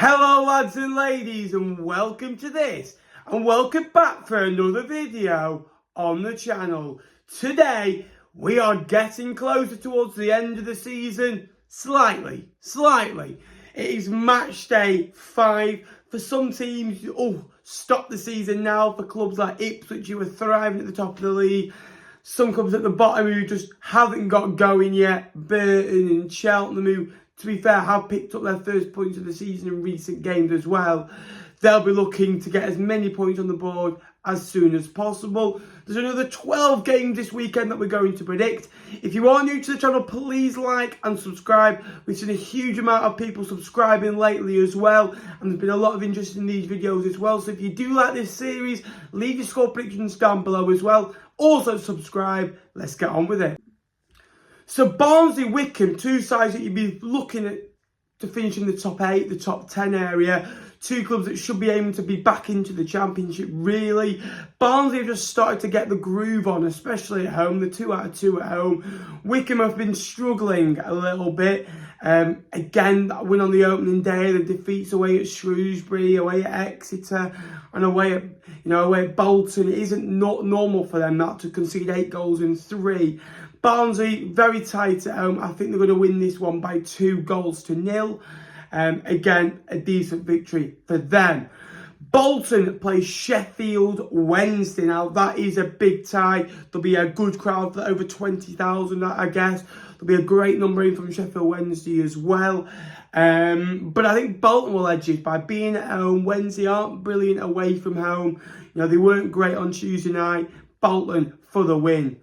Hello lads and ladies, and welcome to this and welcome back for another video on the channel. Today we are getting closer towards the end of the season, slightly. It is match day 5 for some teams. Stop the season now for clubs like Ipswich who are thriving at the top of the league. Some clubs at the bottom who just haven't got going yet. Bolton and Cheltenham, who, to be fair, have picked up their first points of the season in recent games as well. They'll be looking to get as many points on the board as soon as possible. There's another 12 games this weekend that we're going to predict. If you are new to the channel, please like and subscribe. We've seen a huge amount of people subscribing lately as well, and there's been a lot of interest in these videos as well. So if you do like this series, leave your score predictions down below as well. Also subscribe. Let's get on with it. So Barnsley, Wycombe, two sides that you'd be looking at to finish in the top 8, the top 10 area. Two clubs that should be aiming to be back into the Championship, really. Barnsley have just started to get the groove on, especially at home. The 2 out of 2 at home. Wycombe have been struggling a little bit. Again, that win on the opening day, the defeats away at Shrewsbury, away at Exeter, and away at Bolton. It isn't not normal for them not to concede 8 goals in 3. Barnsley, very tight at home. I think they're going to win this one by 2-0. Again, a decent victory for them. Bolton plays Sheffield Wednesday. Now, that is a big tie. There'll be a good crowd for over 20,000, I guess. There'll be a great number in from Sheffield Wednesday as well. But I think Bolton will edge it by being at home. Wednesday aren't brilliant away from home. They weren't great on Tuesday night. Bolton for the win.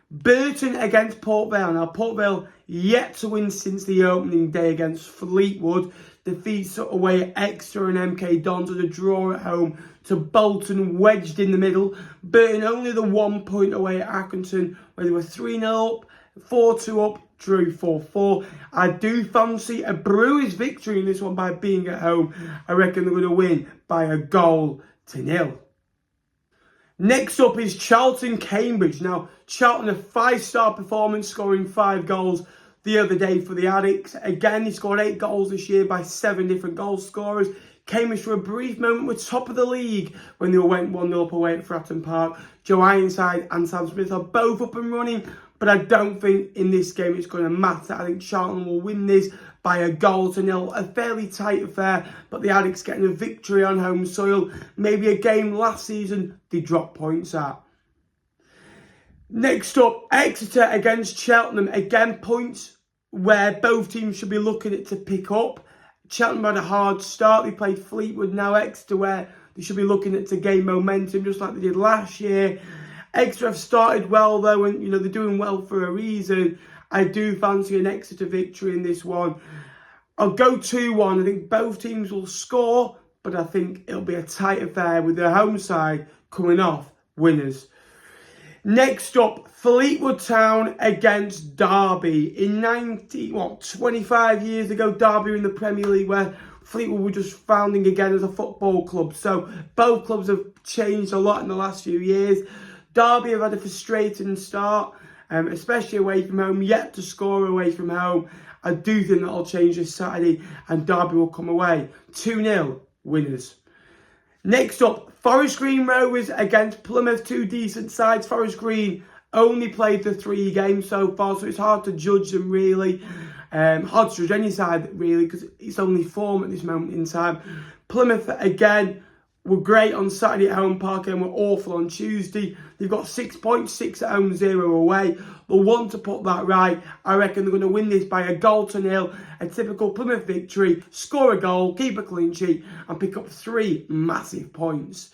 Burton against Port Vale. Now, Port Vale yet to win since the opening day against Fleetwood. Defeats away at Exeter and MK Dons, and a draw at home to Bolton, wedged in the middle. Burton only the 1 point away at Accrington, where they were 3-0 up, 4-2 up, drew 4-4. I do fancy a Brewers victory in this one by being at home. I reckon they're going to win by 1-0. Next up is Charlton Cambridge. Now, Charlton, a 5-star performance, scoring 5 goals the other day for the Addicts. Again, he scored 8 goals this year by 7 different goal scorers. Cambridge, for a brief moment, were top of the league when they went 1-0 up away at Fratton Park. Joe Ironside and Sam Smith are both up and running, but I don't think in this game it's going to matter. I think Charlton will win this by 1-0. A fairly tight affair, but the Addicts getting a victory on home soil. Maybe a game last season they dropped points at. Next up, Exeter against Cheltenham. Again, points where both teams should be looking at to pick up. Cheltenham had a hard start. They played Fleetwood, now Exeter, where they should be looking at to gain momentum just like they did last year. Exeter have started well though, and they're doing well for a reason. I do fancy an Exeter victory in this one. I'll go 2-1. I think both teams will score, but I think it'll be a tight affair with the home side coming off winners. Next up, Fleetwood Town against Derby. In 25 years ago, Derby were in the Premier League, where Fleetwood were just founding again as a football club. So both clubs have changed a lot in the last few years. Derby have had a frustrating start, especially away from home, yet to score away from home. I do think that'll change this Saturday, and Derby will come away 2-0 winners. Next up, Forest Green Rovers against Plymouth. Two decent sides. Forest Green only played the 3 games so far, so it's hard to judge them really. Hard to judge any side really, because it's only form at this moment in time. Plymouth, again, were great on Saturday at home park and were awful on Tuesday. They've got 6 points, 6 at home, 0 away. They'll want to put that right. I reckon they're going to win this by 1-0. A typical Plymouth victory, score a goal, keep a clean sheet, and pick up 3 massive points.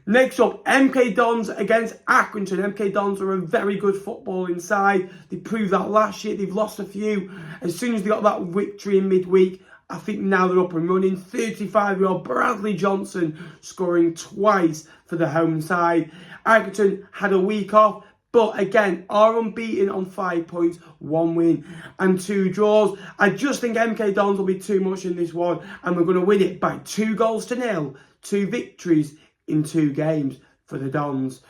Next up, MK Dons against Accrington. MK Dons are a very good footballing side. They proved that last year. They've lost a few. As soon as they got that victory in midweek, I think now they're up and running. 35-year-old Bradley Johnson scoring twice for the home side. Accrington had a week off, but again, are unbeaten on 5 points, 1 win and 2 draws. I just think MK Dons will be too much in this one, and we're going to win it by 2-0. 2 victories in 2 games for the Dons.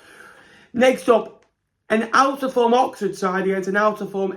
Next up, an out-of-form Oxford side against an out-of-form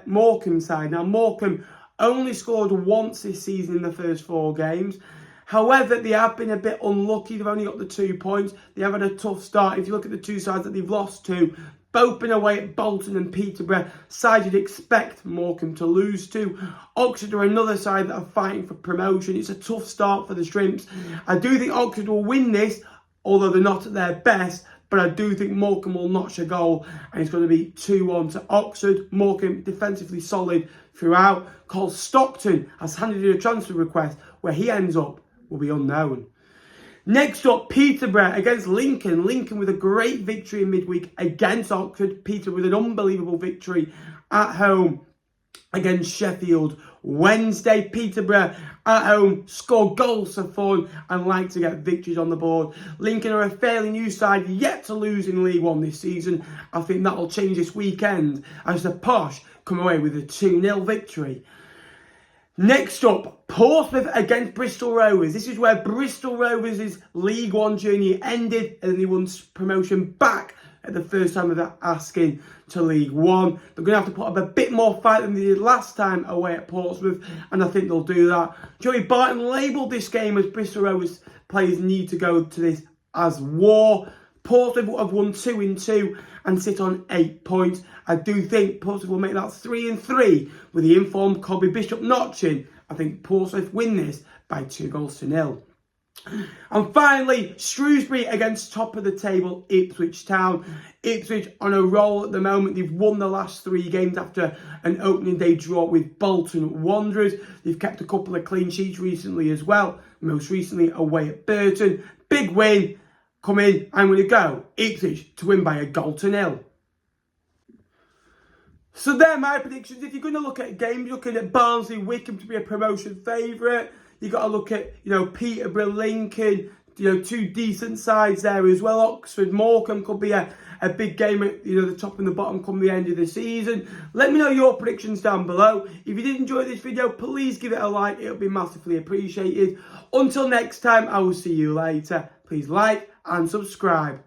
Morecambe side. Now, Morecambe only scored once this season in the first 4 games. However, they have been a bit unlucky. They've only got the 2 points. They have had a tough start. If you look at the 2 sides that they've lost to, both been away at Bolton and Peterborough, sides you'd expect Morecambe to lose to. Oxford are another side that are fighting for promotion. It's a tough start for the Shrimps. I do think Oxford will win this, although they're not at their best. But I do think Morecambe will notch a goal, and it's going to be 2-1 to Oxford. Morecambe defensively solid throughout. Cole Stockton has handed in a transfer request. Where he ends up will be unknown. Next up, Peterborough against Lincoln. Lincoln with a great victory in midweek against Oxford. Peterborough with an unbelievable victory at home against Sheffield. Wednesday, Peterborough at home score goals for fun and like to get victories on the board. Lincoln are a fairly new side, yet to lose in League One this season. I think that will change this weekend as the Posh come away with a 2-0 victory. Next up, Portsmouth against Bristol Rovers. This is where Bristol Rovers' League One journey ended, and then they won promotion back at the first time of that asking to League One. They're going to have to put up a bit more fight than they did last time away at Portsmouth, and I think they'll do that. Joey Barton labelled this game as Bristol Rovers players need to go to this as war. Portsmouth have won 2 in 2 and sit on 8 points. I do think Portsmouth will make that 3 in 3 with the informed Cobby Bishop notching. I think Portsmouth win this by 2-0. And finally, Shrewsbury against top of the table Ipswich Town. Ipswich on a roll at the moment. They've won the last 3 games after an opening day draw with Bolton Wanderers. They've kept a couple of clean sheets recently as well. Most recently away at Burton. Big win. Come in, I'm going to go Ipswich to win by 1-0. So they're my predictions. If you're going to look at games, you're looking at Barnsley, Wycombe to be a promotion favourite. You've got to look at, Peterborough, Lincoln, 2 decent sides there as well. Oxford, Morecambe could be a big game at, the top and the bottom come the end of the season. Let me know your predictions down below. If you did enjoy this video, please give it a like. It'll be massively appreciated. Until next time, I will see you later. Please like and subscribe.